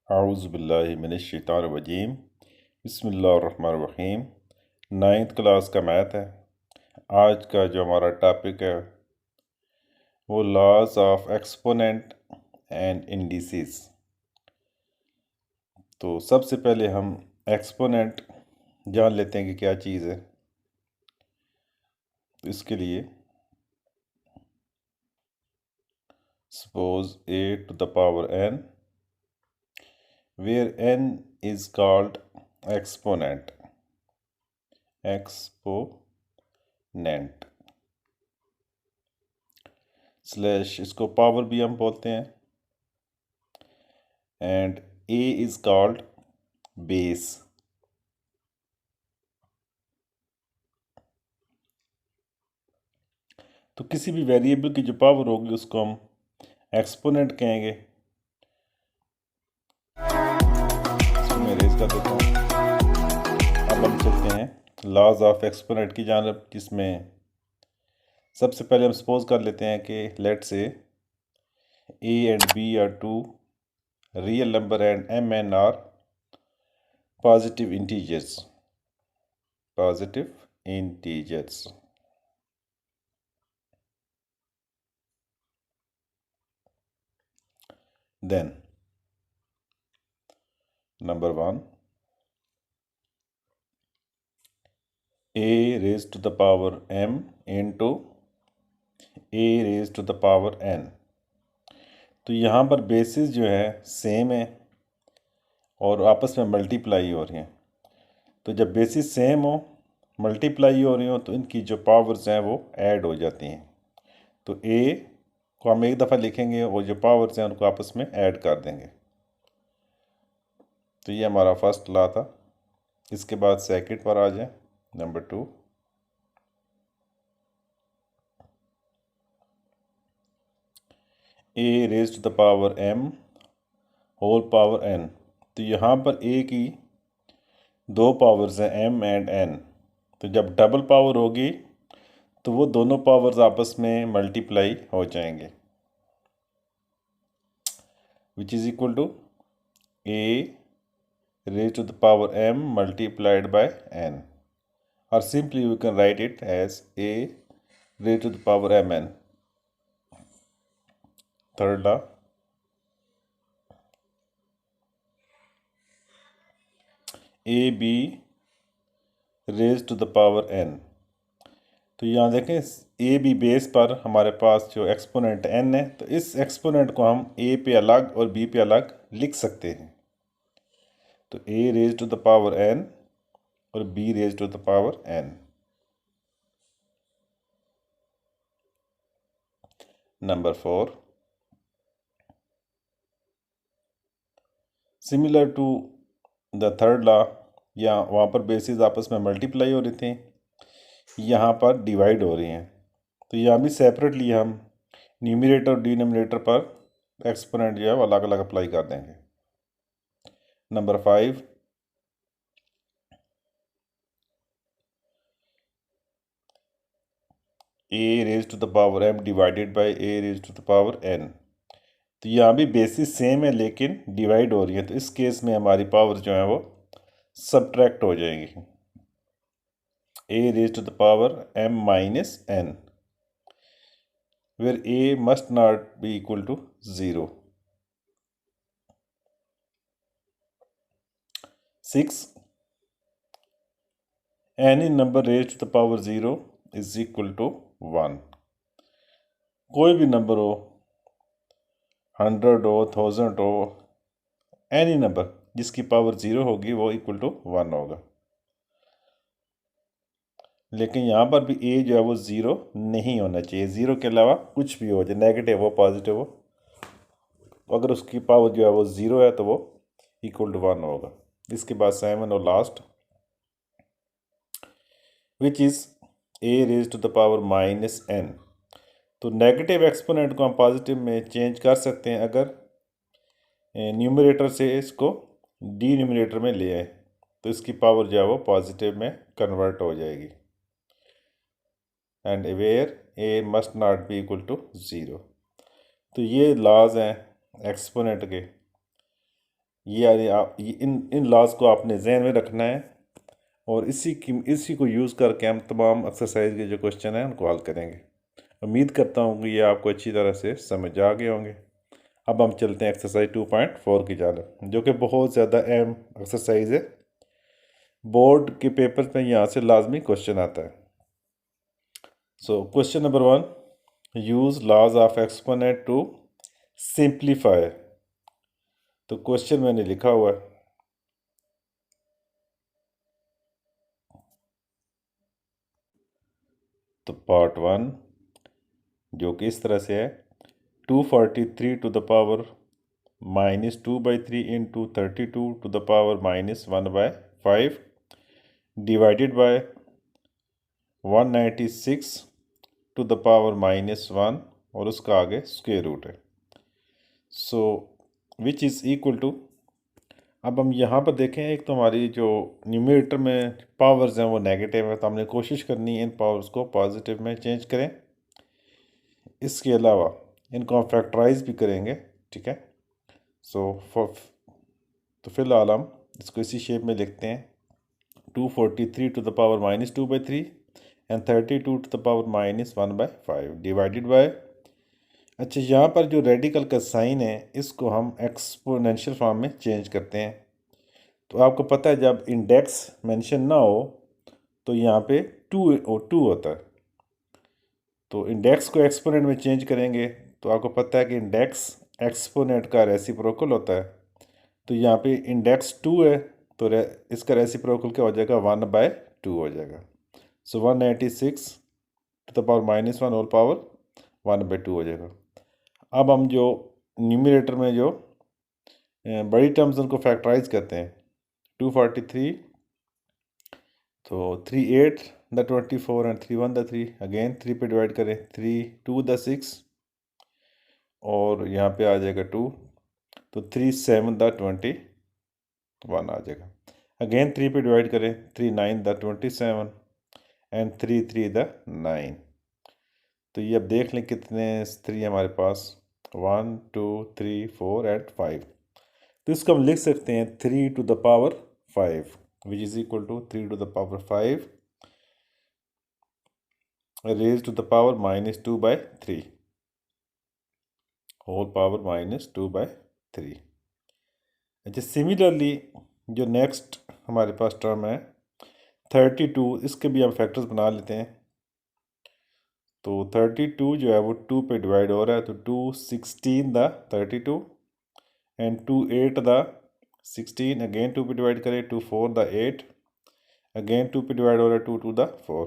आऊज़ुबिल्लाहिमिनश्शैतानिर्रजीम बिस्मिल्लाहिर्रहमानिर्रहीम। 9th class का math है। आज का जो हमारा टॉपिक है वो laws of exponent and indices. तो सबसे पहले हम एक्सपोनेंट जान लेते हैं कि क्या चीज़ है। तो इसके लिए suppose a to the power n where n is called exponent slash, इसको पावर भी हम बोलते हैं, and a is called base. तो किसी भी वेरिएबल की जो पावर होगी उसको हम एक्सपोनेंट कहेंगे। इसको मैं रेज कर देता हूँ। अब हम चलते हैं लॉज ऑफ एक्सपोनेंट की जानब, जिसमें सबसे पहले हम सपोज कर लेते हैं कि let say a and b are two real number and m n are positive integers. Then number 1, a raised to the power m into a raised to the power n। तो यहाँ पर basis जो है same है और आपस में multiply हो रही हैं। तो जब बेसिस सेम हो, मल्टीप्लाई हो रही हो, तो इनकी जो पावर्स हैं वो ऐड हो जाती हैं। तो a को हम एक दफ़ा लिखेंगे और जो पावर्स हैं उनको आपस में ऐड कर देंगे। तो ये हमारा फर्स्ट लॉ था। इसके बाद सेकंड पर आ जाए, number 2। a raise to the power m whole power n। तो यहाँ पर a की दो पावर्स हैं m एंड n। तो जब डबल पावर होगी तो वो दोनों पावर्स आपस में मल्टीप्लाई हो जाएंगे, which is equal to a raised to the power m multiplied by n, or simply we can write it as a raised to the power mn। Third law, ab raised to the power n। तो यहाँ देखें A B base पर हमारे पास जो exponent n है, तो इस exponent को हम a पे अलग और b पे अलग लिख सकते हैं। तो a raise to the power n और b raise to the power n। Number 4, similar to the third law, या वहाँ पर बेसिस आपस में मल्टीप्लाई हो रही थी, यहाँ पर डिवाइड हो रही हैं। तो यहाँ भी सेपरेटली हम न्यूमरेटर और डिनोमिनेटर पर एक्सपोनेंट जो है वो अलग अलग अप्लाई कर देंगे। Number 5, a raise to the power m divided by a raise to the power n। तो यहाँ भी बेसिस सेम है लेकिन डिवाइड हो रही है, तो इस केस में हमारी पावर जो है वो सब्ट्रैक्ट हो जाएगी। a raise to the power m minus n, where a must not be equal to 0। 6, any number raised to the power 0 is equal to 1। कोई भी नंबर हो, 100 हो, 1000 हो, एनी नंबर जिसकी पावर 0 होगी वो इक्वल टू 1 होगा। लेकिन यहाँ पर भी a जो है वो 0 नहीं होना चाहिए। 0 के अलावा कुछ भी हो जाए, नेगेटिव हो, पॉजिटिव हो, अगर उसकी पावर जो है वो 0 है तो वो इक्वल टू 1 होगा। इसके बाद 7 और last, which is a raise to the power minus n। तो नेगेटिव एक्सपोनेंट को हम पॉजिटिव में चेंज कर सकते हैं अगर न्यूमरेटर से इसको डिनोमिनेटर में ले आए, तो इसकी पावर जो है वो पॉजिटिव में कन्वर्ट हो जाएगी। And where a must not be equal to 0। तो ये लॉज हैं एक्सपोनेंट के। ये इन लॉज को आपने जहन में रखना है और इसी को यूज़ करके हम तमाम एक्सरसाइज के जो क्वेश्चन हैं उनको हल करेंगे। उम्मीद करता हूँ कि ये आपको अच्छी तरह से समझ आ गए होंगे। अब हम चलते हैं एक्सरसाइज 2.4 की जानब, जो कि बहुत ज़्यादा अहम एक्सरसाइज है। बोर्ड के पेपर में यहाँ से लाजमी क्वेश्चन आता है। So question number 1, use laws of exponent to simplify. तो क्वेश्चन मैंने लिखा हुआ है, तो पार्ट 1 जो कि इस तरह से है, 243 to the power -2/3 into 32 to the power -1/5 divided by 196 to the power -1 और उसका आगे स्क्वायर रूट है। So which is equal to, अब हम यहाँ पर देखें, एक तो हमारी जो न्यूमरेटर में पावर्स हैं वो नेगेटिव है, तो हमने कोशिश करनी है इन पावर्स को पॉजिटिव में चेंज करें। इसके अलावा इनको हम फैक्टराइज भी करेंगे, ठीक है। तो फिलहाल हम इसको इसी शेप में लिखते हैं, 243 to the power -2/3 and 32 to the power -1/5 divided by, अच्छा यहाँ पर जो रेडिकल का साइन है इसको हम एक्सपोनेंशियल फॉर्म में चेंज करते हैं। तो आपको पता है जब इंडेक्स मेंशन ना हो तो यहाँ पे टू होता है, तो इंडेक्स को एक्सपोनेंट में चेंज करेंगे तो आपको पता है कि इंडेक्स एक्सपोनेंट का रेसिप्रोकल होता है। तो यहाँ पे इंडेक्स 2 है तो इसका रेसिप्रोकल क्या हो जाएगा, 1/2 हो जाएगा। So 196 to the power -1 whole power 1/2 हो जाएगा। अब हम जो न्यूमरेटर में जो बड़ी टर्म्स उनको फैक्टराइज करते हैं, 243, तो 3 8 द 24 एंड 3 1 द 3, अगेन 3 पे डिवाइड करें, 3 2 द 6 और यहाँ पे आ जाएगा 2, तो 3 7 द 21 आ जाएगा। अगेन 3 पे डिवाइड करें, 3 9 द 27 एंड 3 3 द 9। तो ये अब देख लें कितने 3 हमारे पास, 1 2 3 4 एंड 5। तो इसको हम लिख सकते हैं 3 to the power 5 which is equal to 3 to the power 5 raise to the power -2/3 whole power -2/3। अच्छा, सिमिलरली जो नेक्स्ट हमारे पास टर्म है 32, इसके भी हम फैक्टर्स बना लेते हैं। तो 32 जो है वो 2 पे डिवाइड हो रहा है, तो 2 16 द 32 एंड 2 8 द 16, अगेन 2 पे डिवाइड करें, 2 4 द 8, अगेन 2 पे डिवाइड हो रहा है, 2 2 द 4।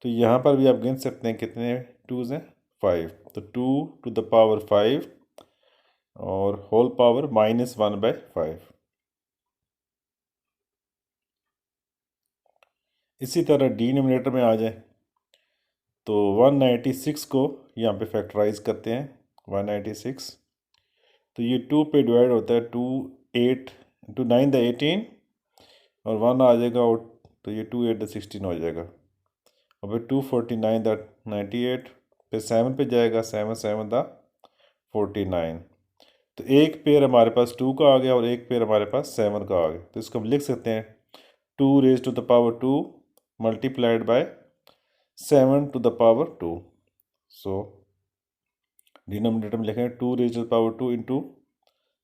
तो यहाँ पर भी आप गिन सकते हैं कितने 2s हैं, 5। तो 2 टू द पावर 5 और होल पावर -1/5। इसी तरह डिनोमिनेटर में आ जाए तो 196 को यहाँ पे फैक्टराइज करते हैं, 196, तो ये 2 पे डिवाइड होता है, 2 8 2 9 द 18 और 1 आ जाएगा, और तो ये 2 8 द 16 हो जाएगा। और फिर 2 49 द 98, फिर 7 पे जाएगा, 7 7 द 49। तो एक पेयर हमारे पास 2 का आ गया और एक पेयर हमारे पास 7 का आ गया। तो इसको हम लिख सकते हैं 2 raise to the power 2 multiplied by 7 to the power 2। So denominator में लिखें 2 raise to the power 2 into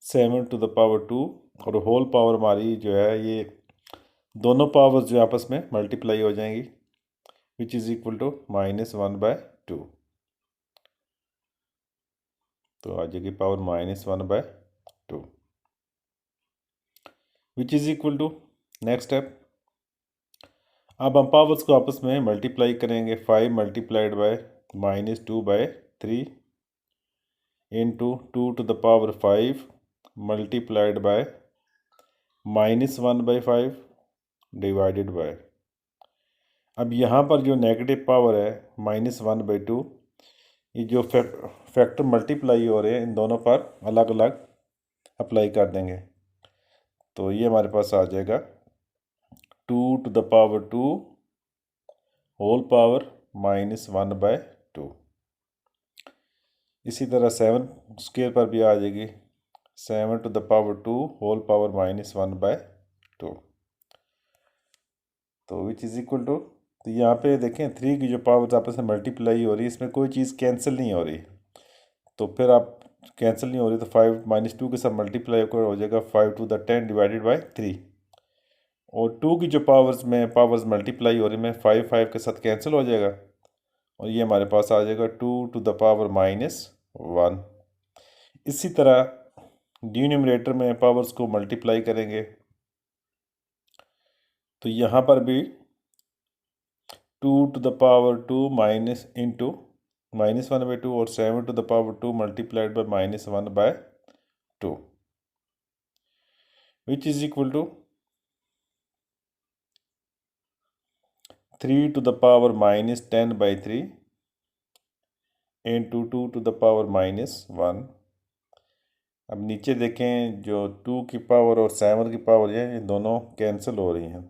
7 to the power 2, और होल पावर हमारी जो है ये दोनों पावर्स जो आपस में मल्टीप्लाई हो जाएंगी, विच इज़ इक्वल टू -1/2। तो आ जाएगी power -1/2 which is equal to, next step, अब हम पावर्स को आपस में मल्टीप्लाई करेंगे, 5 multiplied by -2/3 into 2 to the power 5 multiplied by -1/5 divided by, अब यहाँ पर जो नेगेटिव पावर है -1/2, ये जो फैक्टर मल्टीप्लाई हो रहे हैं इन दोनों पर अलग अलग अप्लाई कर देंगे। तो ये हमारे पास आ जाएगा 2 to the power 2 whole power -1/2। इसी तरह 7 स्क्वायर पर भी आ जाएगी 7 to the power 2 whole power -1/2, तो विच इज़ इक्वल टू, तो यहाँ पे देखें 3 की जो पावर्स आपस में मल्टीप्लाई हो रही है, इसमें कोई चीज़ कैंसिल नहीं हो रही, तो फिर आप कैंसिल नहीं हो रही तो 5 - 2 के साथ मल्टीप्लाई होकर हो जाएगा 5 to the 10 डिवाइडेड बाई 3, और 2 की जो पावर्स मल्टीप्लाई हो रही है, 5 5 के साथ कैंसिल हो जाएगा, और ये हमारे पास आ जाएगा 2 to the power -1। इसी तरह डिनोमिनेटर में पावर्स को मल्टीप्लाई करेंगे, तो यहाँ पर भी 2 to the power 2 minus into -1/2 और 7 to the power 2 multiplied by -1/2, which is equal to 3 to the power -10/3 into 2 to the power -1। अब नीचे देखें, जो 2 की पावर और 7 की पावर है, ये दोनों कैंसिल हो रही हैं,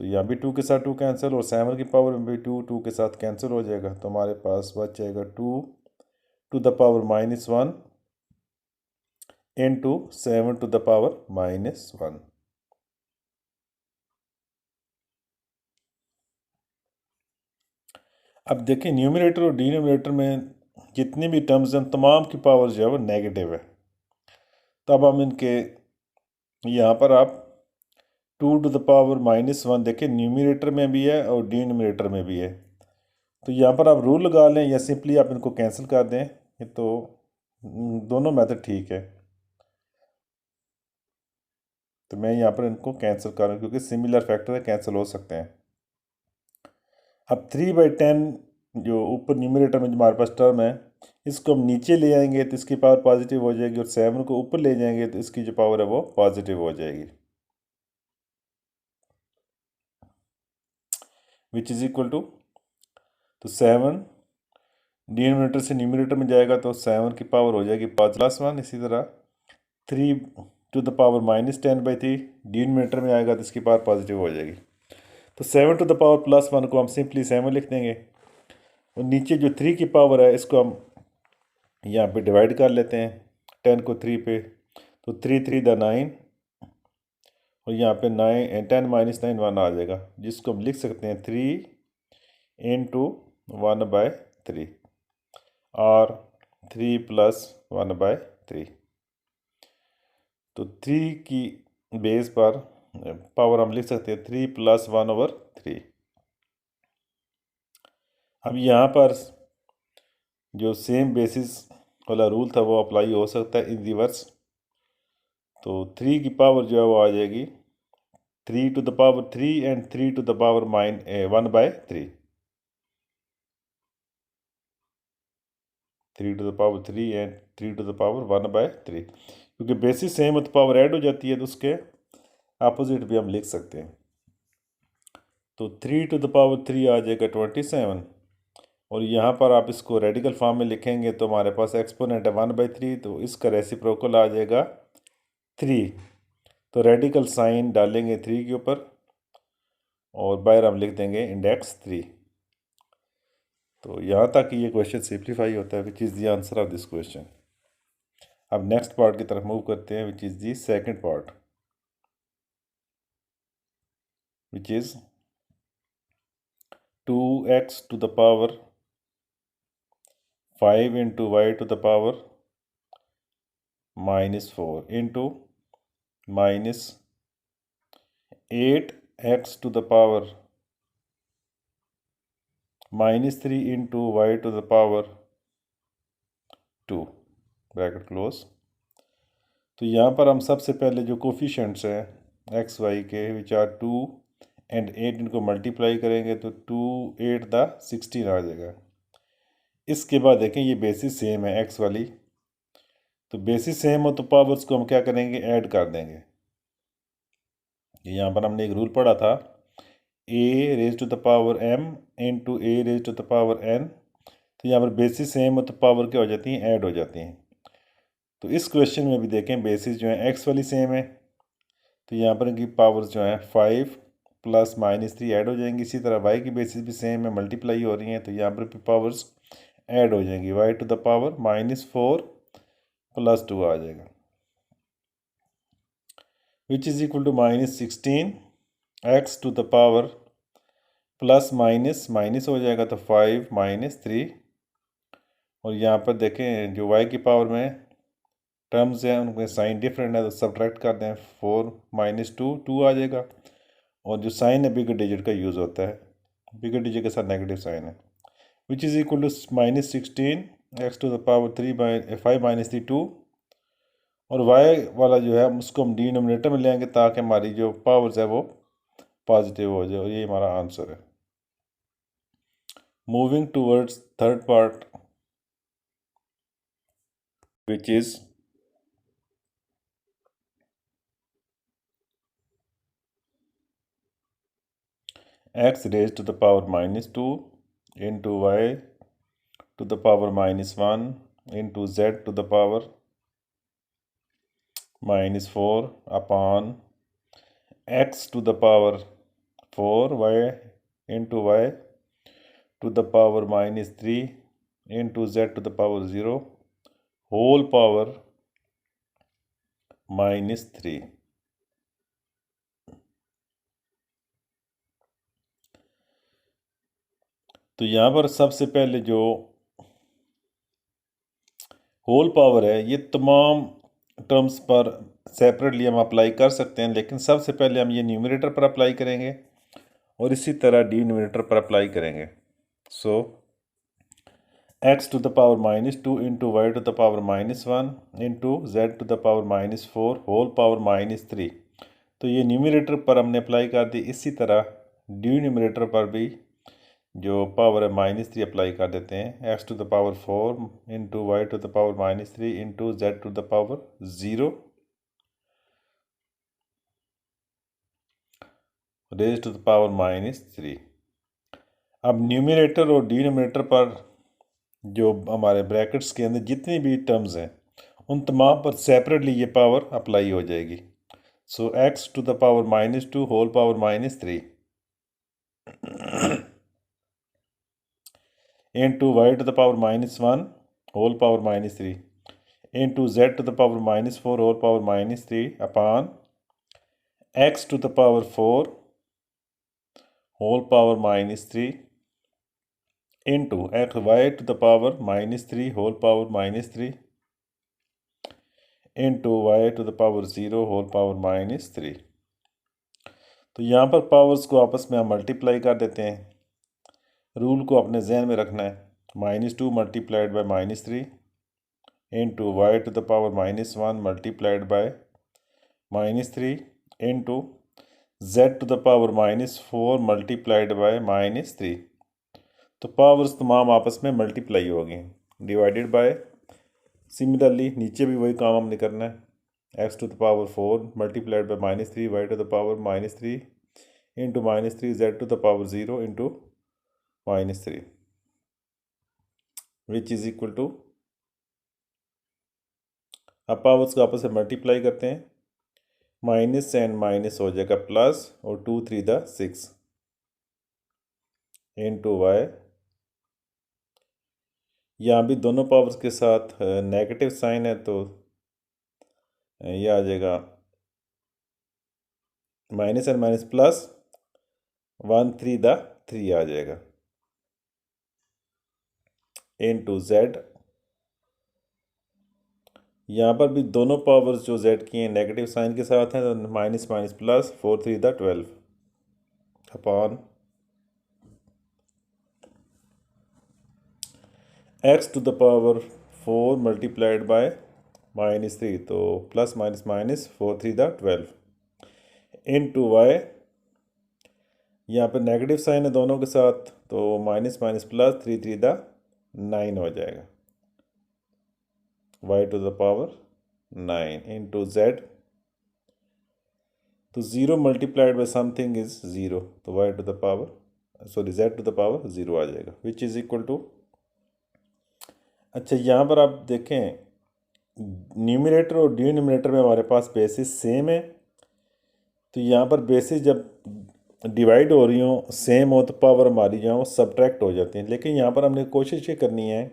तो यहाँ भी 2 के साथ 2 कैंसिल, और 7 की पावर में भी 2 के साथ कैंसिल हो जाएगा, तो हमारे पास बच जाएगा 2 to the power -1 into 7 to the power -1। अब देखें न्यूमरेटर और डिनोमिनेटर में जितनी भी टर्म्स हैं, तमाम की पावर जो है वो नेगेटिव है, तब हम इनके यहाँ पर आप 2 to the power -1 देखें, न्यूमरेटर में भी है और डिनोमिनेटर में भी है, तो यहाँ पर आप रूल लगा लें या सिंपली आप इनको कैंसिल कर दें, तो दोनों मेथड ठीक है, तो मैं यहाँ पर इनको कैंसिल कर रहा हूँ क्योंकि सिमिलर फैक्टर है, कैंसिल हो सकते हैं। अब 3/10 जो ऊपर न्यूमरेटर में जो हमारे पास टर्म है, इसको हम नीचे ले आएंगे तो इसकी पावर पॉजिटिव हो जाएगी, और 7 को ऊपर ले जाएंगे तो इसकी जो पावर है वो पॉजिटिव हो जाएगी, विच इज़ इक्वल टू, तो 7 डिनोमिनेटर से न्यूमरेटर में जाएगा तो 7 की पावर हो जाएगी +1। इसी तरह 3 to the power -10/3 डिनोमिनेटर में आएगा तो इसकी पावर पॉजिटिव हो जाएगी, तो 7 to the power +1 को हम सिंपली 7 लिख देंगे, और नीचे जो 3 की पावर है इसको हम यहाँ पे डिवाइड कर लेते हैं 10 को 3 पे, तो 3 3 द 9, और यहाँ पे 9 10 - 9 1 आ जाएगा, जिसको हम लिख सकते हैं 3 इंटू 1/3 और 3 + 1/3, तो 3 की बेस पर पावर हम लिख सकते हैं 3 + 1/3। अब यहाँ पर जो सेम बेसिस वाला रूल था वो अप्लाई हो सकता है इन रिवर्स, तो 3 की पावर जो है वो आ जाएगी 3 to the power 3 and 3 to the power -1/3, 3 to the power 3 and 3 to the power 1/3, क्योंकि बेसिस सेम है तो पावर ऐड हो जाती है, तो उसके अपोजिट भी हम लिख सकते हैं, तो 3 to the power 3 आ जाएगा 27, और यहाँ पर आप इसको रेडिकल फॉर्म में लिखेंगे तो हमारे पास एक्सपोनेंट है 1/3, तो इसका रेसिप्रोकल आ जाएगा 3, तो रेडिकल साइन डालेंगे 3 के ऊपर और बाहर हम लिख देंगे इंडेक्स 3, तो यहाँ तक ये क्वेश्चन सिंप्लीफाई होता है, which is the answer of this question. अब नेक्स्ट पार्ट की तरफ मूव करते हैं, विच is the second part, which is 2x to the power 5 into y to the power -4 into -8x to the power -3 into y to the power 2 bracket close. तो यहाँ पर हम सबसे पहले जो कोफिशेंट्स हैं एक्स वाई के विच आर 2 and 8 इनको मल्टीप्लाई करेंगे तो 2 8 द 16 आ जाएगा। इसके बाद देखें ये बेसिस सेम है एक्स वाली, तो बेसिस सेम हो तो पावर्स को हम क्या करेंगे, ऐड कर देंगे। यहाँ पर हमने एक रूल पढ़ा था a⁻m into a⁻n, तो यहाँ पर बेसिस सेम हो तो पावर क्या हो जाती हैं, ऐड हो जाती हैं। तो इस क्वेश्चन में भी देखें बेसिस जो है एक्स वाली सेम है, तो यहाँ पर इनकी पावर्स जो हैं 5 + -3 ऐड हो जाएंगी। इसी तरह वाई की बेसिस भी सेम है, मल्टीप्लाई हो रही हैं, तो यहाँ पर भी पावर्स ऐड हो जाएंगी, y to the power -4 + 2 आ जाएगा। Which is equal to -16 x to the power plus minus minus हो जाएगा तो 5 - 3, और यहाँ पर देखें जो y की पावर में टर्म्स हैं उनके साइन डिफरेंट है तो सब्ट्रैक्ट कर दें, 4 - 2 2 आ जाएगा, और जो साइन है बिगर डिजिट का यूज़ होता है, बिगर डिजिट के साथ नेगेटिव साइन है, which is equal to -16 x to the power 5 - 3 2, और y वाला जो है उसको हम डिनोमिनेटर में लेंगे ताकि हमारी जो पावर्स है वो पॉजिटिव हो जाए, और ये हमारा आंसर है। Moving towards third part which is x raised to the power -2 into y to the power -1 into z to the power -4 upon x to the power 4 y into y to the power -3 into z to the power 0 whole power -3। तो यहाँ पर सबसे पहले जो whole power है ये तमाम terms पर सेपरेटली हम अप्लाई कर सकते हैं, लेकिन सबसे पहले हम ये न्यूमरेटर पर अप्लाई करेंगे और इसी तरह डिनोमिनेटर पर अप्लाई करेंगे। So x to the power -2 into y to the power -1 into z to the power -4 whole power -3, तो ये न्यूमरेटर पर हमने अप्लाई कर दी। इसी तरह डिनोमिनेटर पर भी जो पावर है -3 अप्लाई कर देते हैं, x to the power 4 into y to the power -3 into z to the power 0 raise to the power -3। अब न्यूमरेटर और डिनोमिनेटर पर जो हमारे ब्रैकेट्स के अंदर जितनी भी टर्म्स हैं उन तमाम पर सेपरेटली ये पावर अप्लाई हो जाएगी। So x to the power -2 whole power -3 into y to the power -1 whole power -3 into z to the power -4 whole power -3 upon x to the power 4 whole power -3 into y to the power -3 whole power -3 into y to the power 0 whole power -3। तो यहाँ पर powers को आपस में हम multiply कर देते हैं। रूल को अपने जहन में रखना है, -2 multiplied by -3 into y to the power -1 multiplied by -3 into z to the power -4 multiplied by -3। तो पावर्स तमाम आपस में मल्टीप्लाई होगी, डिवाइडेड बाय, सिमिलरली नीचे भी वही काम हमने करना है, x to the power 4 multiplied by -3 y to the power -3 into -3 z to the power 0 into -3 which is equal to, अब पावर्स को आपस में मल्टीप्लाई करते हैं, माइनस एंड माइनस हो जाएगा प्लस, और 2 3 द 6 इंटू वाई, यहाँ भी दोनों पावर्स के साथ नेगेटिव साइन है तो ये आ जाएगा minus and minus plus, 1 3 the 3 आ जाएगा इंटू जेड। यहाँ पर भी दोनों पावर्स जो जेड की हैं नेगेटिव साइन के साथ हैं, तो minus minus plus, 4 3 the 12 upon x to the power 4 multiplied by -3, तो plus minus minus 4 3 the 12 into y, यहाँ पर नेगेटिव साइन है दोनों के साथ, तो माइनस माइनस प्लस, 3 3 द 9 हो जाएगा, y to the power 9 into z, तो 0 मल्टीप्लाइड बाय समथिंग इज 0, तो y to the power sorry z to the power 0 आ जाएगा, विच इज़ इक्वल टू। अच्छा, यहाँ पर आप देखें न्यूमरेटर और डिनोमिनेटर में हमारे पास बेसिस सेम है, तो यहाँ पर बेसिस जब डिवाइड हो रही हो सेम हो तो पावर हमारी जो है वो सब्ट्रैक्ट हो जाती है, लेकिन यहाँ पर हमने कोशिश ये करनी है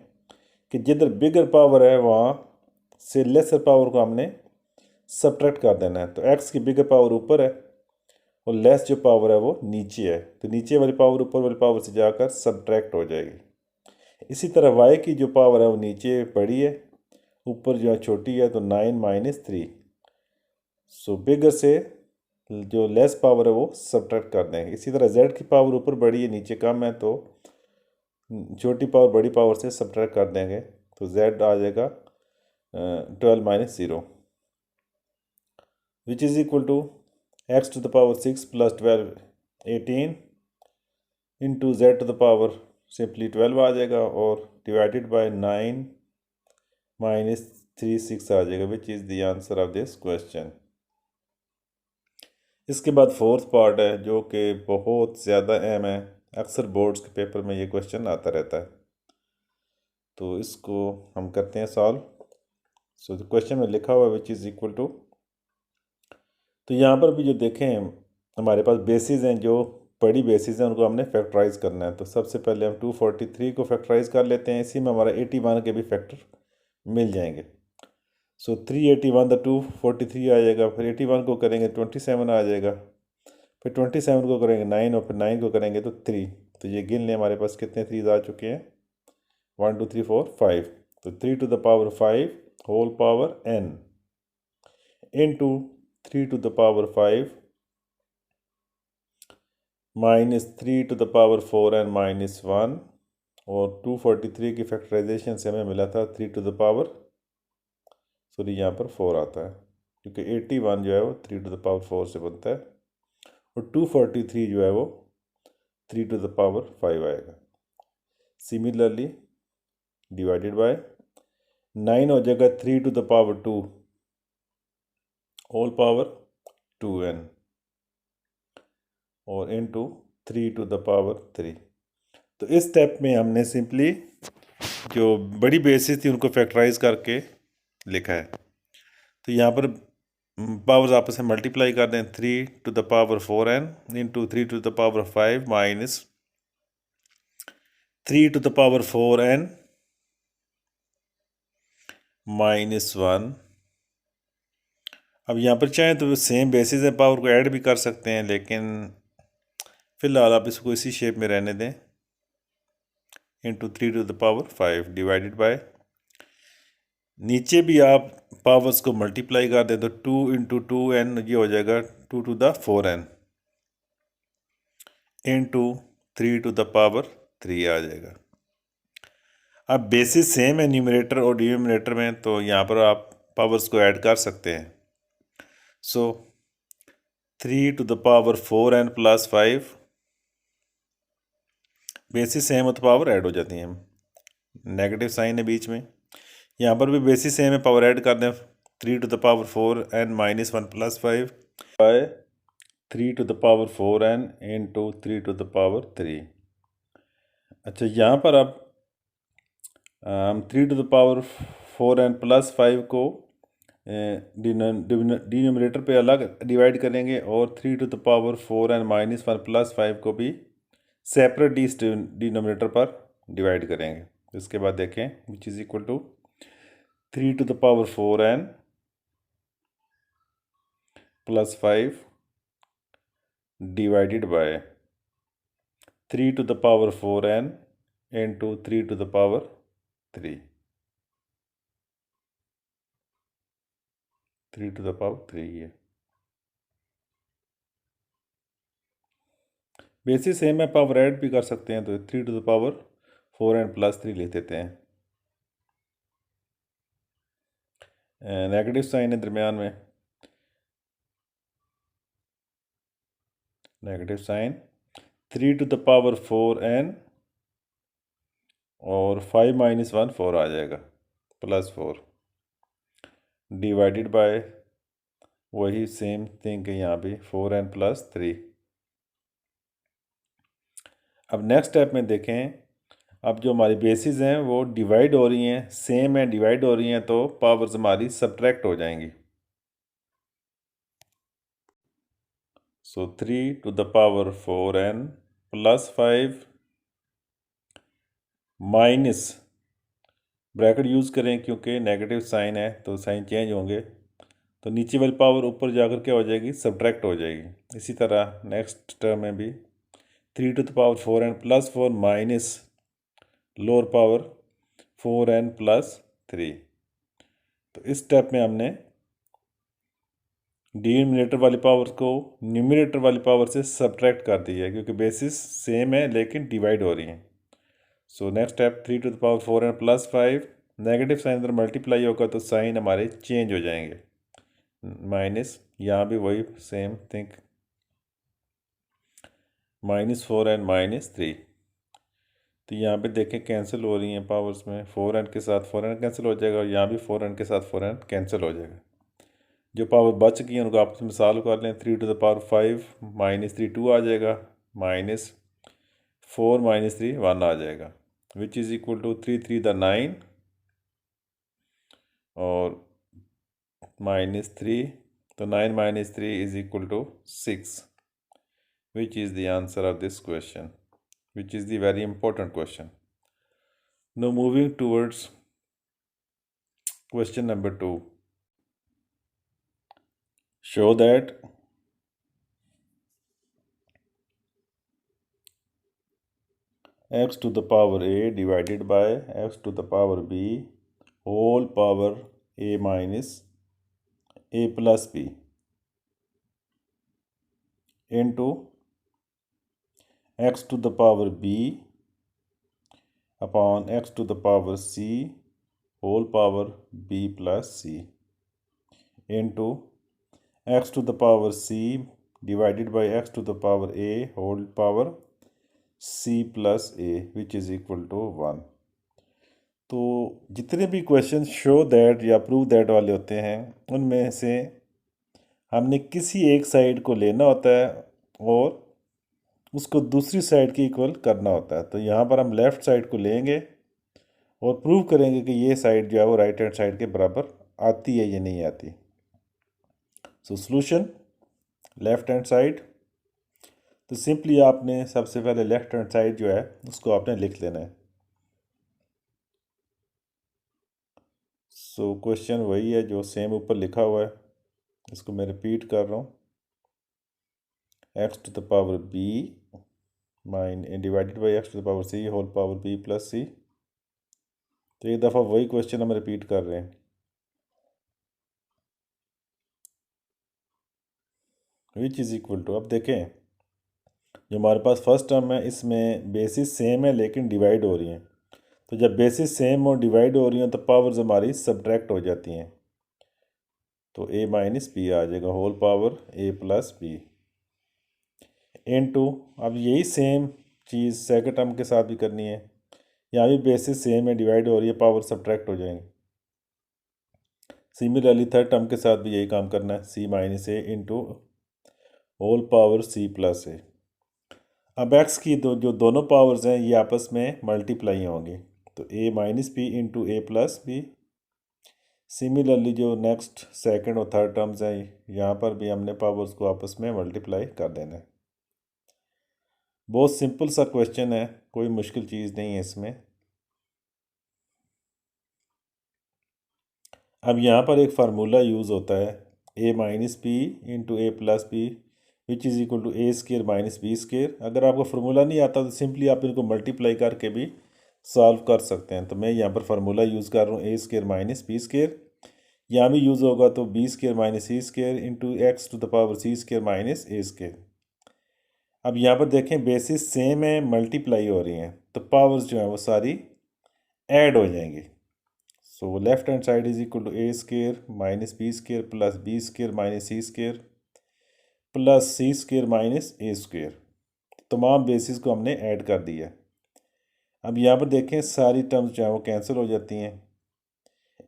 कि जिधर बिगर पावर है वहाँ से लेसर पावर को हमने सब्ट्रैक्ट कर देना है। तो x की बिगर पावर ऊपर है और लेस जो पावर है वो नीचे है, तो नीचे वाली पावर ऊपर वाली पावर से जाकर सब्ट्रैक्ट हो जाएगी। इसी तरह y की जो पावर है वो नीचे बड़ी है, ऊपर जो है छोटी है, तो 9 - 3। सो बिगर से जो लेस पावर है वो सब्ट्रैक्ट कर देंगे। इसी तरह z की पावर ऊपर बड़ी है नीचे कम है, तो छोटी पावर बड़ी पावर से सब्ट्रैक्ट कर देंगे, तो z आ जाएगा 12 - 0, which is equal to x to the power 6 plus 12 18 into z to the power simply 12 आ जाएगा, और डिवाइडेड बाय 9 - 3 6 आ जाएगा, which is the answer of this question. इसके बाद फोर्थ पार्ट है जो कि बहुत ज़्यादा अहम है, अक्सर बोर्ड्स के पेपर में ये क्वेश्चन आता रहता है, तो इसको हम करते हैं सॉल्व। सो क्वेश्चन में लिखा हुआ है विच इज़ इक्वल टू, तो यहाँ पर भी जो देखें हमारे पास बेसिस हैं, जो बड़ी बेसिस हैं उनको हमने फैक्टराइज करना है। तो सबसे पहले हम 243 को फैक्टराइज कर लेते हैं, इसी में हमारा 81 के भी फैक्टर मिल जाएंगे। सो 381 द 243 आ जाएगा, फिर 81 को करेंगे 27 आ जाएगा, फिर 27 को करेंगे 9, और फिर 9 को करेंगे तो 3। तो ये गिन लें हमारे पास कितने 3 आ चुके हैं, 1 2 3 4 5। तो 3 to the power 5 whole power n into 3 to the power 5 minus 3 to the power 4n minus 1, और 243 की फैक्टराइजेशन से हमें मिला था 3 to the power, सॉरी यहाँ पर 4 आता है, क्योंकि 81 जो है वो 3 to the power 4 से बनता है, और 243 जो है वो 3 to the power 5 आएगा। सिमिलरली डिवाइडेड बाय 9 हो जाएगा 3 to the power 2 whole power 2n, और इनटू 3 to the power 3। तो इस स्टेप में हमने सिंपली जो बड़ी बेसिस थी उनको फैक्टराइज करके लिखा है। तो यहाँ पर पावर्स आपस में मल्टीप्लाई कर दें, 3 to the power 4n into 3 to the power 5 minus 3 to the power 4n minus 1। अब यहाँ पर चाहें तो सेम बेसिस है, पावर को ऐड भी कर सकते हैं, लेकिन फ़िलहाल आप इसको इसी शेप में रहने दें, into 3 to the power 5 divided by, नीचे भी आप पावर्स को मल्टीप्लाई कर दें तो 2 इंटू 2n ये हो जाएगा 2 to the 4n into 3 to the power 3 आ जाएगा। अब बेसिस सेम है न्यूमरेटर और डिनोमिनेटर में, तो यहाँ पर आप पावर्स को ऐड कर सकते हैं। सो 3 to the power 4n plus 5, basis same हो तो पावर ऐड हो जाती हैं, नेगेटिव साइन है बीच में। यहाँ पर भी बेसिस सेम है, पावर ऐड कर दें, 3 to the power 4n minus 1 plus 5 by 3 to the power 4n into 3 to the power 3। अच्छा, यहाँ पर अब हम 3 to the power 4n plus 5 को डिनोमिनेटर पे अलग डिवाइड करेंगे, और 3 to the power 4n minus 1 plus 5 को भी सेपरेट डिनोमिनेटर पर डिवाइड करेंगे। इसके बाद देखें which is equal to 3 to the power 4n plus 5 divided by 3 to the power 4n into 3 to the power 3, 3 to the power 3 है। Basis same है, power add भी कर सकते हैं, तो 3 to the power 4n plus 3 ले देते हैं, नेगेटिव साइन है दरमियान में, negative sign 3 to the power 4n और 5 माइनस 1 4 आ जाएगा, प्लस 4 डिवाइडेड बाय वही सेम थिंग है यहाँ भी 4n प्लस 3। अब नेक्स्ट स्टेप में देखें, अब जो हमारी बेसिस हैं वो डिवाइड हो रही हैं, सेम है डिवाइड हो रही हैं, तो पावर्स हमारी सब्ट्रैक्ट हो जाएंगी। सो 3 to the power 4n plus 5 minus, bracket use करें क्योंकि नेगेटिव साइन है तो साइन चेंज होंगे, तो नीचे वाली पावर ऊपर जाकर क्या हो जाएगी, सब्ट्रैक्ट हो जाएगी। इसी तरह नेक्स्ट टर्म में भी 3⁴n+4 minus lower power 4n+3। तो इस स्टेप में हमने डिनोमिनेटर वाली पावर को न्यूमरेटर वाली पावर से सब्ट्रैक्ट कर दिया है, क्योंकि बेसिस सेम है लेकिन डिवाइड हो रही हैं। सो next step 3⁴n+5, negative sign अगर मल्टीप्लाई होगा तो साइन हमारे चेंज हो जाएंगे, माइनस, यहाँ भी वही सेम थिंग, -4n-3। तो यहाँ पे देखें कैंसिल हो रही हैं पावर्स में, 4n के साथ 4n कैंसिल हो जाएगा और यहाँ भी 4n के साथ 4n कैंसिल हो जाएगा। जो पावर बच गई हैं उनको आपस में सॉल्व कर लें। 3⁵ -3 2 आ जाएगा, -4 -3 1 आ जाएगा, which is equal to 3 3 the 9 और -3, तो 9 - 3 is equal to 6, which is the answer of this question, which is the very important question. Now moving towards question number 2. Show that x to the power a divided by x to the power b whole power a minus a plus b into x to the power b upon x to the power c whole power b plus c into x to the power c divided by x to the power a whole power c plus a which is equal to 1। तो जितने भी question show that या prove that वाले होते हैं उनमें से हमने किसी एक साइड को लेना होता है और उसको दूसरी साइड के इक्वल करना होता है। तो यहाँ पर हम लेफ़्ट साइड को लेंगे और प्रूव करेंगे कि ये साइड जो है वो राइट हैंड साइड के बराबर आती है या नहीं आती। So solution left hand side, तो सिंपली आपने सबसे पहले लेफ़्ट हैंड साइड जो है उसको आपने लिख लेना है। सो क्वेश्चन वही है जो सेम ऊपर लिखा हुआ है, इसको मैं रिपीट कर रहा हूँ, x to the power b divided by x to the power c whole power b plus c। तो एक दफ़ा वही क्वेश्चन हम रिपीट कर रहे हैं, विच इज़ इक्वल टू, अब देखें जो हमारे पास फर्स्ट टर्म है इसमें बेसिस सेम है लेकिन डिवाइड हो रही हैं। तो जब बेसिस सेम और डिवाइड हो रही हैं तो पावर्स हमारी सब्ट्रैक्ट हो जाती हैं, तो a माइनस बी आ जाएगा whole power a plus b into, अब यही सेम चीज़ सेकंड टर्म के साथ भी करनी है, यहाँ भी बेसिस सेम है डिवाइड हो रही है, पावर सब्ट्रैक्ट हो जाएंगे। सिमिलरली थर्ड टर्म के साथ भी यही काम करना है, c minus a into whole power c plus a. अब x की जो दोनों पावर्स हैं ये आपस में मल्टीप्लाई होंगी, तो a minus b into a plus b. Similarly जो नेक्स्ट सेकंड और थर्ड टर्म्स हैं यहाँ पर भी हमने पावर्स को आपस में मल्टीप्लाई कर देना है। बहुत सिंपल सा क्वेश्चन है, कोई मुश्किल चीज़ नहीं है इसमें। अब यहाँ पर एक फार्मूला यूज़ होता है, a minus b into a plus b which is equal to a square minus b square. अगर आपको फार्मूला नहीं आता तो सिंपली आप इनको मल्टीप्लाई करके भी सॉल्व कर सकते हैं। तो मैं यहाँ पर फार्मूला यूज़ कर रहा हूँ, a square minus b square, यहाँ भी यूज़ होगा तो b square minus c square into x to the power c square minus a square. अब यहाँ पर देखें बेसिस सेम है, मल्टीप्लाई हो रही हैं, तो पावर्स जो हैं वो सारी ऐड हो जाएंगी। So left hand side is equal to a square minus b square plus b square minus c square plus c square minus a square. तमाम बेसिस को हमने ऐड कर दिया। अब यहाँ पर देखें सारी टर्म्स जो हैं वो कैंसिल हो जाती हैं,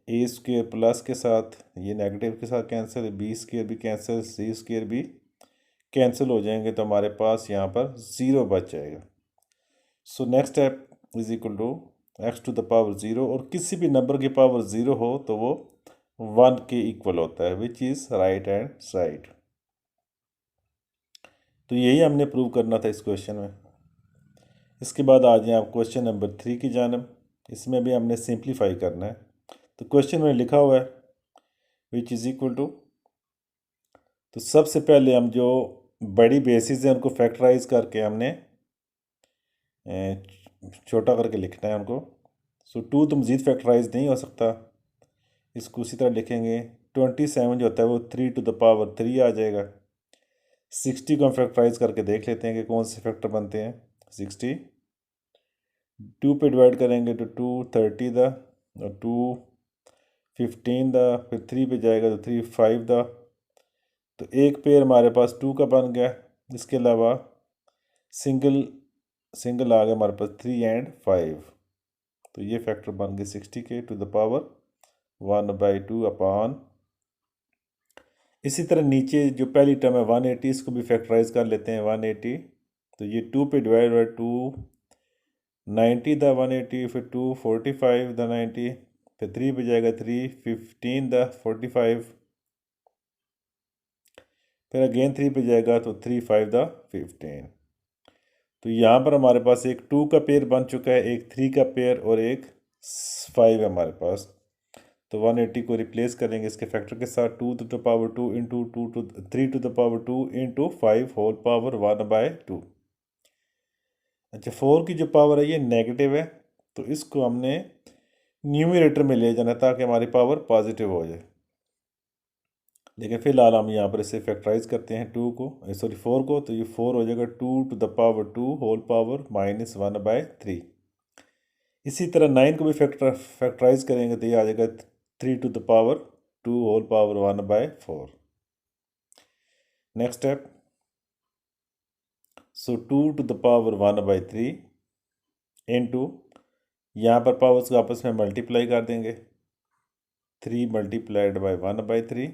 ए स्केयर प्लस के साथ ये नेगेटिव के साथ कैंसिल, बी स्केयर भी कैंसिल, सी स्केयर भी कैंसिल हो जाएंगे, तो हमारे पास यहाँ पर ज़ीरो बच जाएगा। So next step is equal to x to the power zero, और किसी भी नंबर की पावर ज़ीरो हो तो वो 1 के इक्वल होता है, which is right hand side. तो यही हमने प्रूव करना था इस क्वेश्चन में। इसके बाद आ जाए आप क्वेश्चन नंबर 3 की जानब, इसमें भी हमने सिंप्लीफाई करना है। तो क्वेश्चन में लिखा हुआ है विच इज़ इक्वल टू तो सबसे पहले हम जो बड़ी बेसिस हैं उनको फैक्टराइज करके हमने छोटा करके लिखना है उनको। सो 2 तो मज़ीद फैक्टराइज नहीं हो सकता, इसको उसी तरह लिखेंगे। 27 जो होता है वो 3 आ जाएगा। 60 को हम फैक्टराइज करके देख लेते हैं कि कौन से फैक्टर बनते हैं। 60 2 पे डिवाइड करेंगे तो 2 30 दा, और 2 15 दा, फिर 3 पे जाएगा तो 3 5 दा। तो एक पेयर हमारे पास 2 का बन गया। इसके अलावा सिंगल सिंगल आ गया हमारे पास 3 एंड 5। तो ये फैक्टर बन गए 60 के टू द पावर 1/2 अपॉन। इसी तरह नीचे जो पहली टर्म है 180, इसको भी फैक्टराइज कर लेते हैं 180। तो ये 2 पे डिवाइड बाई 2 90 द 180, फिर 2 45 द 90, फिर 3 पे जाएगा 3 15 द 45, फिर अगेन 3 पे जाएगा तो 3 5 द 15। तो यहाँ पर हमारे पास एक 2 का पेयर बन चुका है, एक 3 का पेयर और एक 5 है हमारे पास। तो 180 को रिप्लेस करेंगे इसके फैक्टर के साथ। 2 to the power 2 into 3 to the power 2 into 5 whole power 1/2। अच्छा, 4 की जो पावर है ये नेगेटिव है, तो इसको हमने न्यूमरेटर में ले जाना ताकि हमारी पावर पॉजिटिव हो जाए। लेकिन फिलहाल हम यहाँ पर इसे फैक्टराइज करते हैं 4 को। तो ये 4 हो जाएगा 2 to the power 2 whole power -1/3। इसी तरह 9 को भी फैक्टराइज करेंगे तो ये आ जाएगा 3 to the power 2 whole power 1/4। Next step, so 2 to the power 1/3 into, यहाँ पर पावर्स को आपस में मल्टीप्लाई कर देंगे। 3 मल्टीप्लाइड बाई 1/3।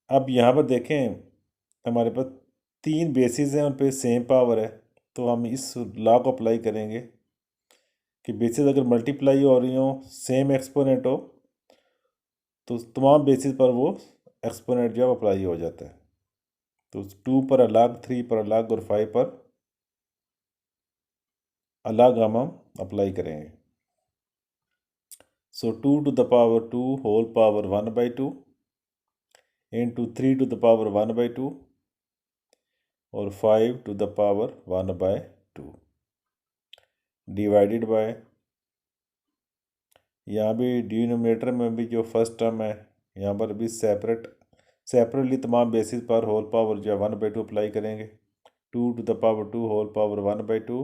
अब यहाँ पर देखें हमारे पास 3 बेसिस हैं, उन पे सेम पावर है, तो हम इस लॉ को अप्लाई करेंगे कि बेसिस अगर मल्टीप्लाई हो रही हो, सेम एक्सपोनेंट हो, तो तमाम बेसिस पर वो एक्सपोनेंट जो अप्लाई हो जाता है। तो 2 पर अलग, 3 पर अलग और 5 पर अलग हम अप्लाई करेंगे। So 2 to the power 2 whole power 1/2 into 3 to the power 1/2 और 5 to the power 1/2 divided by, यहाँ भी डिनोमिनेटर में भी जो फर्स्ट टर्म है यहाँ पर भी सेपरेटली तमाम बेसिस पर होल पावर जो 1/2 अप्लाई करेंगे। 2 to the power 2 whole power 1/2,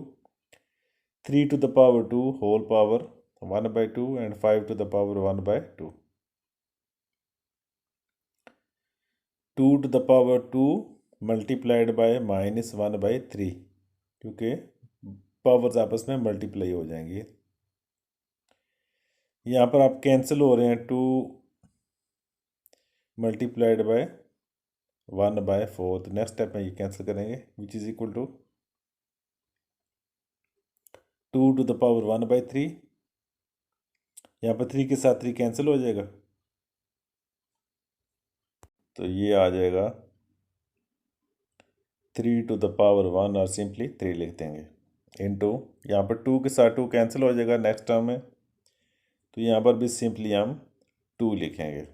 3 to the power 2 whole power 1/2 and 5 to the power 1/2। 2 to the power 2 multiplied by -1/3, क्योंकि पावर्स आपस में मल्टीप्लाई हो जाएंगी। यहाँ पर आप कैंसिल हो रहे हैं, 2 मल्टीप्लाइड बाय 1/4। तो नेक्स्ट स्टेप में ये कैंसिल करेंगे, which is equal to 2 to the power 1/3। यहाँ पर 3 के साथ 3 कैंसिल हो जाएगा, तो ये आ जाएगा 3 टू द पावर 1, और सिंपली 3 लिख देंगे इनटू, यहाँ पर 2 के साथ 2 कैंसिल हो जाएगा नेक्स्ट टर्म में, तो यहाँ पर भी सिंपली हम 2 लिखेंगे।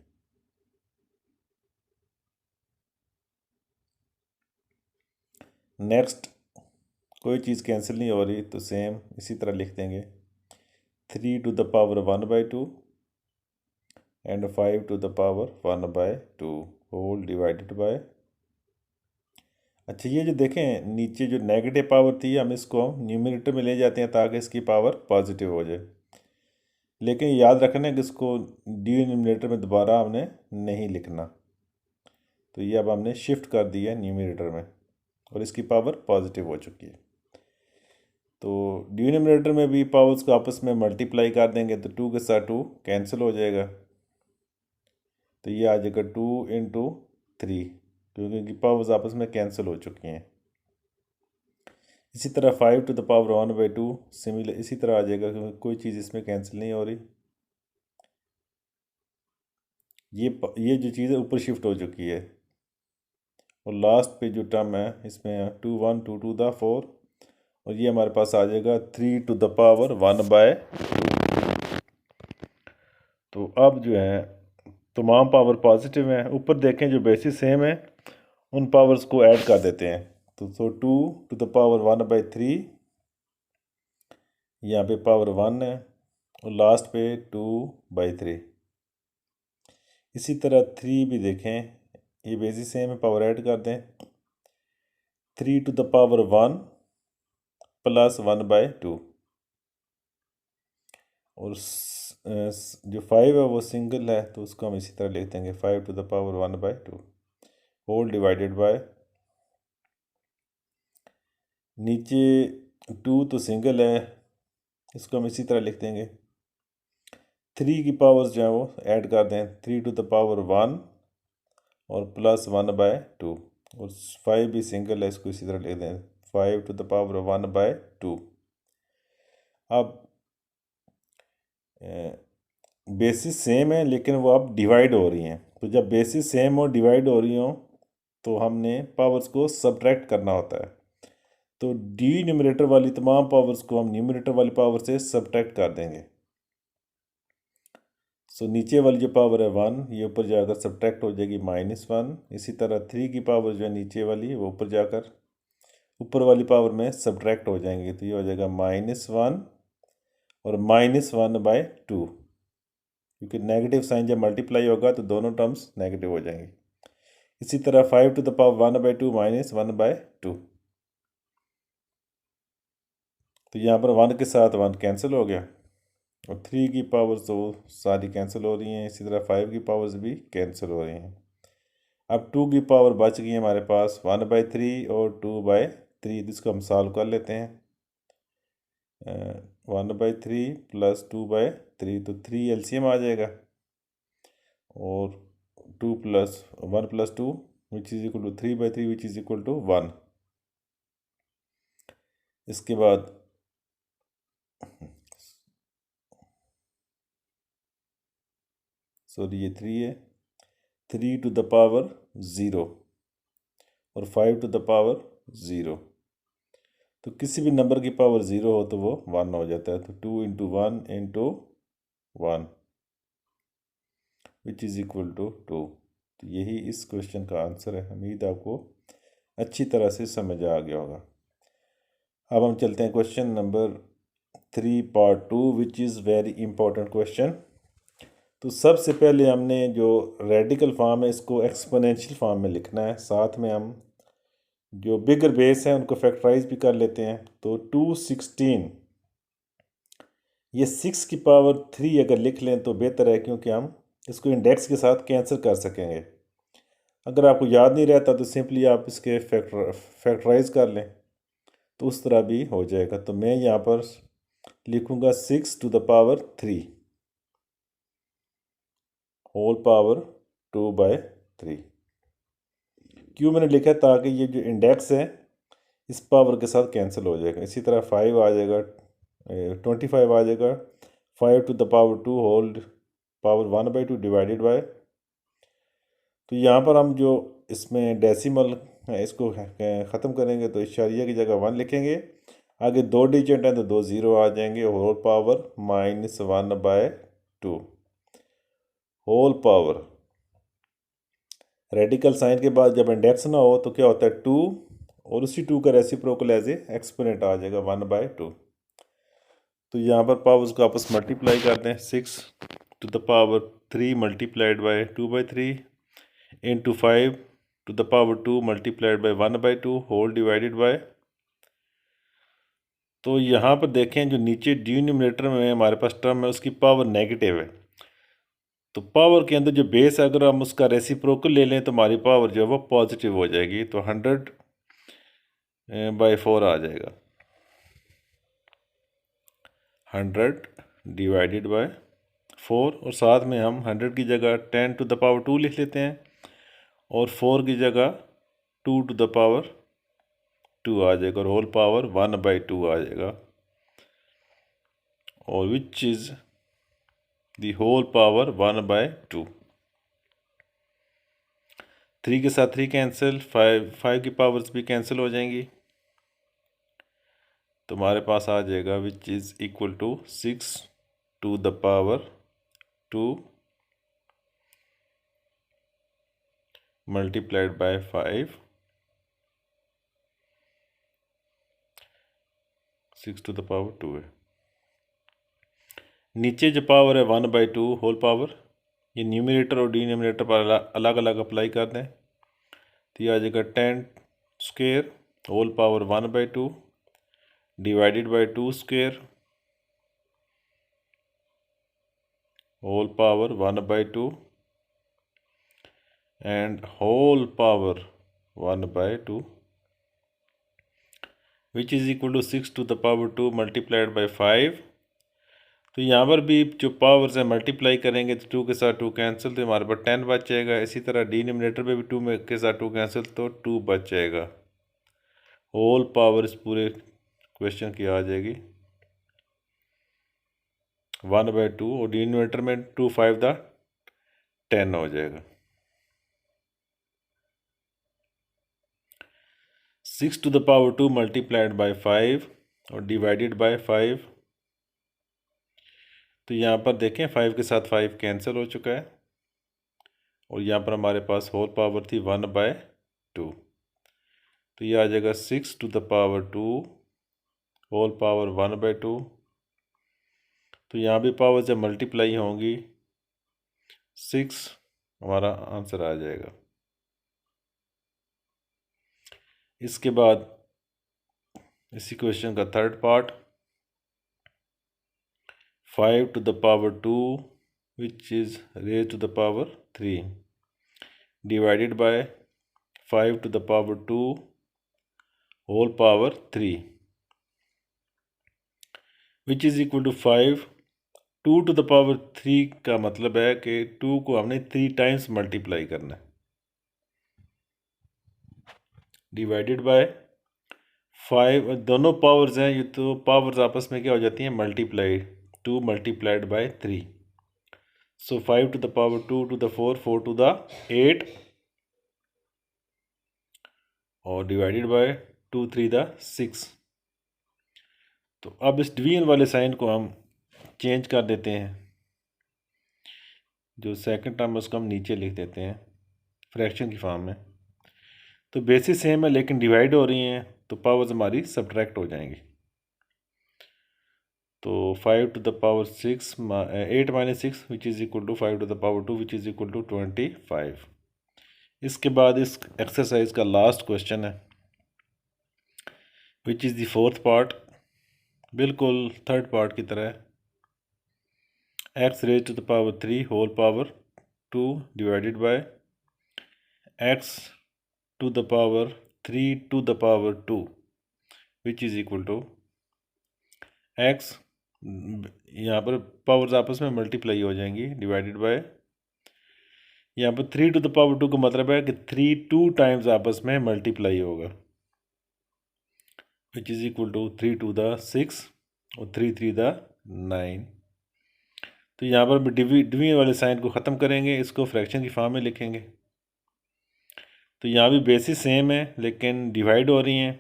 नेक्स्ट कोई चीज़ कैंसिल नहीं हो रही, तो सेम इसी तरह लिख देंगे 3 to the power 1/2 and 5 to the power 1/2 whole divided by. अच्छा, ये जो देखें नीचे जो नेगेटिव पावर थी, हम इसको न्यूमरेटर में ले जाते हैं ताकि इसकी पावर पॉजिटिव हो जाए। लेकिन याद रखना है कि इसको डिनोमिनेटर में दोबारा हमने नहीं लिखना। तो ये अब हमने शिफ्ट कर दिया है न्यूमरेटर में और इसकी पावर पॉजिटिव हो चुकी है। तो डिनोमिनेटर में भी पावर्स को आपस में मल्टीप्लाई कर देंगे तो 2 के साथ 2 कैंसिल हो जाएगा, तो ये आ जाएगा 2 इंटू 3, क्योंकि इनकी पावर्स आपस में कैंसिल हो चुकी हैं। इसी तरह 5 टू द पावर 1/2 सिमिलर इसी तरह आ जाएगा, क्योंकि कोई चीज़ इसमें कैंसिल नहीं हो रही। ये जो चीज़ है ऊपर शिफ्ट हो चुकी है, और लास्ट पे जो टर्म है इसमें 2 1 2 टू द 4, और ये हमारे पास आ जाएगा 3 टू द पावर 1/2। तो अब जो है तमाम पावर पॉजिटिव हैं। ऊपर देखें जो बेसिस सेम है उन पावर्स को ऐड कर देते हैं। तो 2 to the power 1/3, यहाँ पे पावर 1 है और लास्ट पे 2/3। इसी तरह 3 भी देखें, ये बेसिस सेम है, पावर ऐड कर दें। 3 to the power 1 + 1/2 और जो 5 है वो सिंगल है तो उसको हम इसी तरह लिख देंगे 5 to the power 1/2 whole divided by, नीचे 2 तो सिंगल है इसको हम इसी तरह लिख देंगे। 3 की पावर्स जो है वो ऐड कर दें, 3 to the power 1 और +1/2 और 5 भी सिंगल है इसको इसी तरह लिख दें 5 to the power 1/2। अब बेसिस सेम है लेकिन वो अब डिवाइड हो रही हैं, तो जब बेसिस सेम और डिवाइड हो रही हो तो हमने पावर्स को सब्ट्रैक्ट करना होता है। तो डी न्यूमरेटर वाली तमाम पावर्स को हम न्यूमरेटर वाली पावर से सब्ट्रैक्ट कर देंगे। सो नीचे वाली जो पावर है 1 ये ऊपर जाकर सब्ट्रैक्ट हो जाएगी -1। इसी तरह 3 की पावर जो है नीचे वाली वो ऊपर जाकर ऊपर वाली पावर में सब्ट्रैक्ट हो जाएंगे, तो ये हो जाएगा -1 और -1/2, क्योंकि नेगेटिव साइन जब मल्टीप्लाई होगा तो दोनों टर्म्स नेगेटिव हो जाएंगे। इसी तरह 5 to the power 1/2 -1/2, तो यहाँ पर 1 के साथ 1 कैंसिल हो गया और 3 की पावर्स तो सारी कैंसिल हो रही हैं। इसी तरह 5 की पावर्स भी कैंसिल हो रही हैं। अब 2 की पावर बच गई है हमारे पास 1/3 और 2/3, जिसको हम सॉल्व कर लेते हैं। 1/3 + 2/3 तो 3 LCM आ जाएगा और 2 + 1 + 2 which is equal to 3/3 which is equal to 1। इसके बाद सॉरी ये 3 है, 3 to the power 0 और 5 to the power 0, तो किसी भी नंबर की पावर 0 हो तो वो 1 हो जाता है। तो 2 × 1 × 1 विच इज़ इक्वल टू 2। तो यही इस क्वेश्चन का आंसर है। उम्मीद आपको अच्छी तरह से समझ आ गया होगा। अब हम चलते हैं question number 3 part 2 which is very important question. तो सबसे पहले हमने जो रेडिकल फॉर्म है इसको एक्सपोनेंशियल फॉर्म में लिखना है, साथ में हम जो बिगर बेस हैं उनको फैक्टराइज भी कर लेते हैं। तो 216 ये 6 की पावर 3 अगर लिख लें तो बेहतर है, क्योंकि हम इसको इंडेक्स के साथ कैंसिल कर सकेंगे। अगर आपको याद नहीं रहता तो सिंपली आप इसके फैक्टराइज कर लें तो उस तरह भी हो जाएगा। तो मैं यहाँ पर लिखूँगा 6 to the power 3 whole power 2/3। क्यों मैंने लिखा है, ताकि ये जो इंडेक्स है इस पावर के साथ कैंसिल हो जाएगा। इसी तरह 5 आ जाएगा, 25 आ जाएगा 5 to the power 2 whole power 1/2 divided by. तो यहाँ पर हम जो इसमें डेसिमल है इसको ख़त्म करेंगे तो इशारिया की जगह 1 लिखेंगे। आगे 2 डिजिट हैं तो 2 0 आ जाएंगे। Whole power -1/2 whole power. Radical sign के बाद जब इंडेक्स ना हो तो क्या होता है 2 और उसी 2 का रेसिप्रोकल एज ए एक्सपोनेंट आ जाएगा 1/2। तो यहाँ पर पावर्स को आपस मल्टीप्लाई करते हैं। 6 to the power 3 multiplied by 2/3 into 5 to the power 2 multiplied by 1/2 whole divided by. तो यहाँ पर देखें जो नीचे डिनोमिनेटर में हमारे पास टर्म है उसकी पावर नेगेटिव है, तो पावर के अंदर जो बेस है अगर हम उसका रेसिप्रोकल ले लें तो हमारी पावर जो है वो पॉजिटिव हो जाएगी। तो 100/4 आ जाएगा, 100 डिवाइडेड बाय 4 और साथ में हम 100 की जगह 10 to the power 2 लिख लेते हैं और 4 की जगह 2 to the power 2 आ जाएगा और होल पावर 1/2 आ जाएगा और which is the whole power 1/2। 3 के साथ 3 कैंसिल, 5 की पावर्स भी कैंसिल हो जाएंगी। तो हमारे पास आ जाएगा which is equal to 6 to the power 2 multiplied by 5, 6 to the power 2 है। नीचे जो पावर है 1/2 होल पावर, ये न्यूमरेटर और डिनोमिनेटर पर अलग अलग अप्लाई कर दें तो ये आ जाएगा 10 square whole power 1/2 divided by 2 square whole power 1/2 and whole power 1/2 which is equal to 6 to the power 2 multiplied by 5। तो यहाँ पर भी जो पावर्स है मल्टीप्लाई करेंगे तो 2 के साथ 2 कैंसिल, तो हमारे पास 10 बच जाएगा। इसी तरह डिनोमिनेटर पे भी 2 में के साथ 2 कैंसिल तो 2 बच जाएगा। होल पावर इस पूरे क्वेश्चन की आ जाएगी 1/2 और डिनोमिनेटर में 2 5 दा 10 हो जाएगा। 6 to the power 2 multiplied by 5 और डिवाइडेड बाय 5, तो यहाँ पर देखें 5 के साथ 5 कैंसिल हो चुका है और यहाँ पर हमारे पास होल पावर थी 1/2, तो ये आ जाएगा 6 to the power 2 whole power 1/2। तो यहाँ भी पावर जब मल्टीप्लाई होंगी 6 हमारा आंसर आ जाएगा। इसके बाद इसी क्वेश्चन का third part 5 to the power 2 which is raised to the power 3 divided by 5 to the power 2 whole power 3 which is equal to 5। 2 to the power 3 का मतलब है कि 2 को हमने 3 टाइम्स मल्टीप्लाई करना है डिवाइडेड बाय 5। दोनों पावर्स हैं, ये तो पावर्स आपस में क्या हो जाती हैं multiplied, 2 multiplied by 3, so 5 to the power 2 to the 4 4 to the 8 और डिवाइडेड बाय 2 3 the 6। तो अब इस डिवीजन वाले साइन को हम चेंज कर देते हैं, जो सेकंड टर्म है उसको हम नीचे लिख देते हैं फ्रैक्शन की फॉर्म में। तो बेसिस सेम है लेकिन डिवाइड हो रही हैं तो पावर्स हमारी सब्ट्रैक्ट हो जाएंगी। तो 5 to the power 6 8 minus 6 which is equal to 5 to the power 2 which is equal to 25। इसके बाद इस एक्सरसाइज का लास्ट क्वेश्चन है which is the fourth part, बिल्कुल थर्ड पार्ट की तरह है। x raise to the power 3 whole power 2 divided by x to the power 3 to the power 2 which is equal to x, यहाँ पर powers आपस में multiply हो जाएंगी डिवाइडेड बाय, यहाँ पर 3 टू द पावर 2 का मतलब है कि 3 2 टाइम्स आपस में मल्टीप्लाई होगा which is equal to 3 to the 6 और 3 3 the 9। तो यहाँ पर डिवीजन वाले साइन को ख़त्म करेंगे, इसको फ्रैक्शन की फॉर्म में लिखेंगे। तो यहाँ भी बेसिस सेम है लेकिन डिवाइड हो रही हैं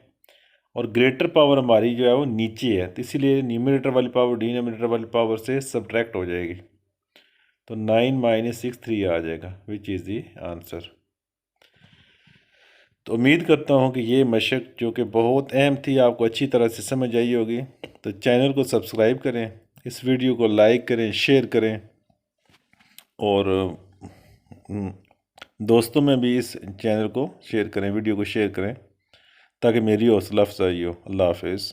और ग्रेटर पावर हमारी जो है वो नीचे है, तो इसीलिए न्यूमरेटर वाली पावर डिनोमिनेटर वाली पावर से सब्ट्रैक्ट हो जाएगी। तो 9 - 6 3 आ जाएगा विच इज़ दी आंसर। तो उम्मीद करता हूँ कि ये मशक जो कि बहुत अहम थी आपको अच्छी तरह से समझ आई होगी। तो चैनल को सब्सक्राइब करें, इस वीडियो को लाइक करें, शेयर करें और दोस्तों में भी इस चैनल को शेयर करें, वीडियो को शेयर करें ताकि मेरी हौसला अफजाई हो। अल्लाह हाफिज़।